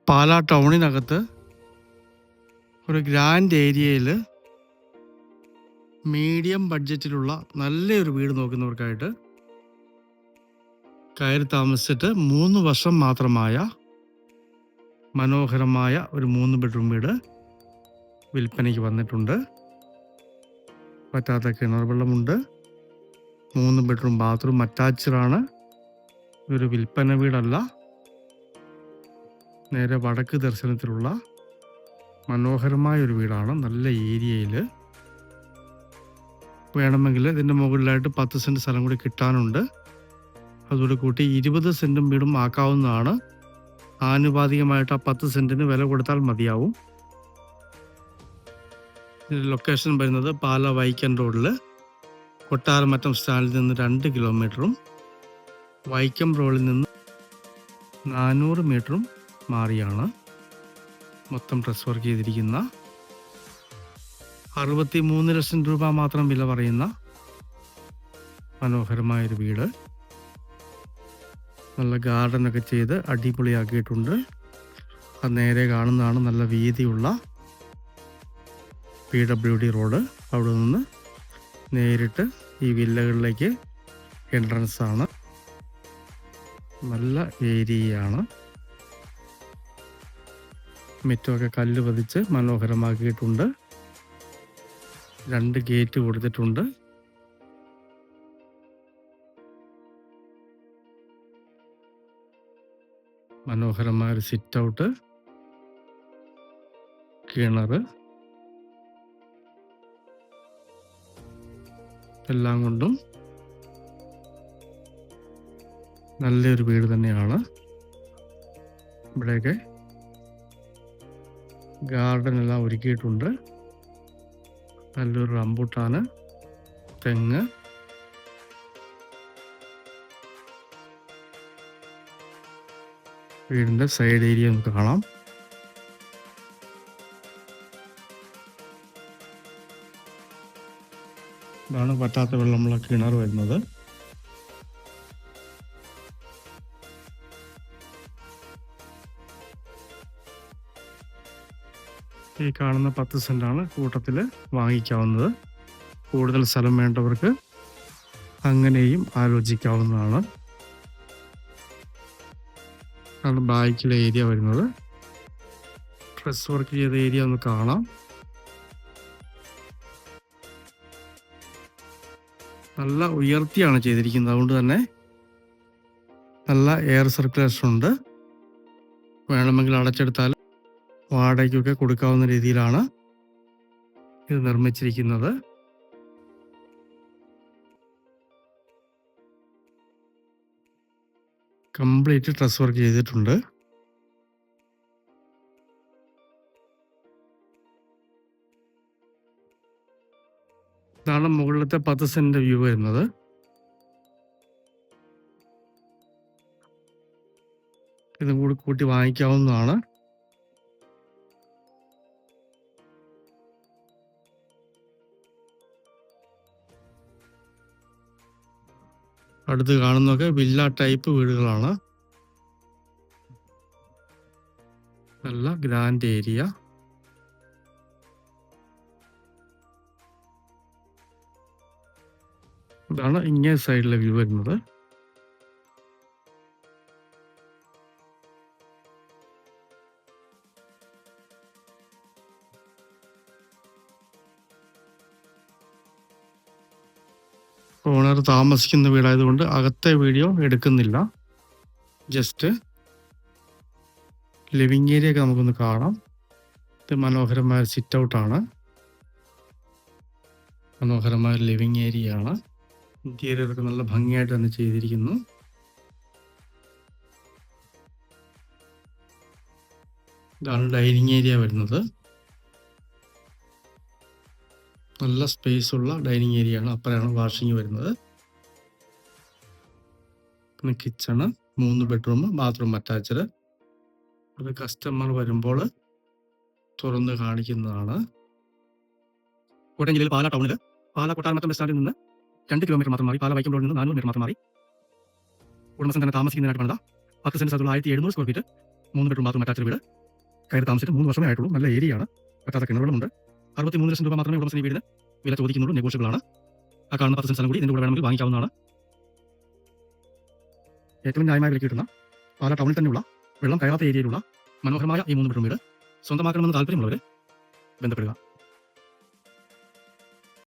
പാലാ ടൗണിനകത്ത് ഒരു ഗ്രാൻഡ് ഏരിയയിൽ മീഡിയം ബഡ്ജറ്റിലുള്ള നല്ലൊരു വീട് നോക്കുന്നവർക്കായിട്ട് കയറി താമസിച്ചിട്ട് 3 വർഷം മാത്രമായ മനോഹരമായ ഒരു 3 ബെഡ്റൂം വീട് വിൽപ്പനയ്ക്ക് വന്നിട്ടുണ്ട്. പറ്റാത്ത കിണർ വെള്ളമുണ്ട്. 3 ബെഡ്റൂം ബാത്റൂം അറ്റാച്ച്ഡാണ്. ഇതൊരു വിൽപ്പന വീടല്ല, നേരെ വടക്ക് ദർശനത്തിലുള്ള മനോഹരമായ ഒരു വീടാണ്. നല്ല ഏരിയയിൽ വേണമെങ്കിൽ ഇതിൻ്റെ മുകളിലായിട്ട് 10 സെൻറ്റ് സ്ഥലം കൂടി കിട്ടാനുണ്ട്. അതുകൂടി കൂട്ടി 20 സെൻറ്റും വീടും ആക്കാവുന്നതാണ്. ആനുപാതികമായിട്ട് ആ 10 സെൻറ്റിന് വില കൊടുത്താൽ മതിയാവും. ലൊക്കേഷൻ വരുന്നത് പാല വൈക്കം റോഡിൽ കൊട്ടാരമറ്റം സ്റ്റാൻഡിൽ നിന്ന് 2 കിലോമീറ്ററും വൈക്കം റോഡിൽ നിന്ന് 400 മീറ്ററും മാറിയാണ് മൊത്തം ഡ്രസ് വർക്ക് ചെയ്തിരിക്കുന്ന 63 ലക്ഷം രൂപ മാത്രം വില പറയുന്ന മനോഹരമായൊരു വീട്. നല്ല ഗാർഡനൊക്കെ ചെയ്ത് അടിപൊളിയാക്കിയിട്ടുണ്ട്. അത് നേരെ കാണുന്നതാണ് നല്ല വീതിയുള്ള PWD റോഡ്. അവിടെ നിന്ന് നേരിട്ട് ഈ വില്ലകളിലേക്ക് എൻട്രൻസ് ആണ്. നല്ല ഏരിയയാണ്. മുറ്റമൊക്കെ കല്ല് പതിച്ച് മനോഹരമാക്കിയിട്ടുണ്ട്. 2 ഗേറ്റ് കൊടുത്തിട്ടുണ്ട്. മനോഹരമായൊരു സിറ്റ് ഔട്ട്, കിണർ, എല്ലാം കൊണ്ടും നല്ലൊരു വീട് തന്നെയാണ്. ഇവിടെയൊക്കെ ഗാർഡൻ എല്ലാം ഒരുക്കിയിട്ടുണ്ട്. നല്ലൊരു റംബൂട്ടാന്, തെങ്ങ്, വീടിൻ്റെ സൈഡ് ഏരിയ നമുക്ക് കാണാം. ഇതാണ് പറ്റാത്ത വെള്ളമുള്ള കിണർ വരുന്നത്. ഈ കാണുന്ന 10 സെൻറ്റാണ് കൂട്ടത്തിൽ വാങ്ങിക്കാവുന്നത്. കൂടുതൽ സ്ഥലം വേണ്ടവർക്ക് അങ്ങനെയും ആലോചിക്കാവുന്നതാണ്. ആണ് ബാക്കിലെ ഏരിയ വരുന്നത്. ഡ്രസ് വർക്ക് ചെയ്ത ഏരിയ ഒന്ന് കാണാം. നല്ല ഉയർത്തിയാണ് ചെയ്തിരിക്കുന്നത്. അതുകൊണ്ട് തന്നെ നല്ല എയർ സർക്കുലേഷൻ ഉണ്ട്. വേണമെങ്കിൽ അടച്ചെടുത്താൽ വാടകയ്ക്കൊക്കെ കൊടുക്കാവുന്ന രീതിയിലാണ് ഇത് നിർമ്മിച്ചിരിക്കുന്നത്. കംപ്ലീറ്റ് ഡ്രസ് വർക്ക് ചെയ്തിട്ടുണ്ട്. ഇതാണ് മുകളിലത്തെ 10 സെൻറ്റ് വ്യൂ വരുന്നത്. ഇതും കൂടി കൂട്ടി വാങ്ങിക്കാവുന്നതാണ്. അടുത്ത് കാണുന്നതൊക്കെ വില്ല ടൈപ്പ് വീടുകളാണ്. നല്ല ഗ്രാൻഡ് ഏരിയ. ഇതാണ് ഇങ്ങേ സൈഡിലെ വ്യൂ വരുന്നത്. ഓണർ താമസിക്കുന്ന വീടായതുകൊണ്ട് അകത്തെ വീഡിയോ എടുക്കുന്നില്ല. ജസ്റ്റ് ലിവിങ് ഏരിയ ഒക്കെ നമുക്കൊന്ന് കാണാം. ഇത് മനോഹരമായ സിറ്റ് ഔട്ടാണ്. മനോഹരമായ ലിവിങ് ഏരിയ ആണ്. ഇന്റീരിയറൊക്കെ നല്ല ഭംഗിയായിട്ട് തന്നെ ചെയ്തിരിക്കുന്നു. ഇതാണ് ഡൈനിങ് ഏരിയ വരുന്നത്. നല്ല സ്പേസ് ഉള്ള ഡൈനിങ് ഏരിയ ആണ്. അപ്പുറമാണ് വാഷിംഗ് വരുന്നത്. പിന്നെ കിച്ചണ്, 3 ബെഡ്റൂം, ബാത്റൂം അറ്റാച്ച്ഡ്. അത് കസ്റ്റമർ വരുമ്പോൾ തുറന്ന് കാണിക്കുന്നതാണ്. കോട്ടയം ജില്ലയിൽ പാലാ ടൗണിൽ പാല കൊട്ടാരമറ്റം ബസ് സ്റ്റാൻഡിൽ നിന്ന് 2 കിലോമീറ്റർ മാത്രം മാറി, പാല വൈക്കം റോഡിൽ നിന്ന് 400 മീറ്റർ മാത്രം മാറി ഉടമസ്ഥൻ തന്നെ താമസിക്കുന്നതിനായിട്ട് പണിത 10 സെൻറ്റ് സ്ഥലത്തുള്ള 1700 square feet 3 bedroom bathroom attached വീട്. കയറി താമസിച്ചിട്ട് 3 വർഷമേ ആയിട്ടുള്ളൂ. നല്ല ഏരിയയാണ്. പറ്റാത്ത കിണറുകളുമുണ്ട്. 63 ലക്ഷം രൂപ മാത്രമേ ഉടമസ്ഥൻ ഈ വീടിന് വില ചോദിക്കുന്നുള്ളൂ. നെഗോഷ്യബിൾ ആണ്. ആ കാണുന്ന 10 സെന്റ് സ്ഥലം കൂടി ഇതിന്റെ കൂടെ വേണമെങ്കിൽ വാങ്ങിക്കാവുന്നതാണ്. ഏറ്റവും ന്യായമായ വിലയ്ക്ക് കിട്ടുന്ന പാലാ ടൗണിൽ തന്നെയുള്ള വെള്ളം കയറാത്ത ഏരിയയിലുള്ള മനോഹരമായ ഈ 3 ബെഡ്റൂം വീട് സ്വന്തമാക്കണമെന്ന് താല്പര്യമുള്ളവരെ ബന്ധപ്പെടുക.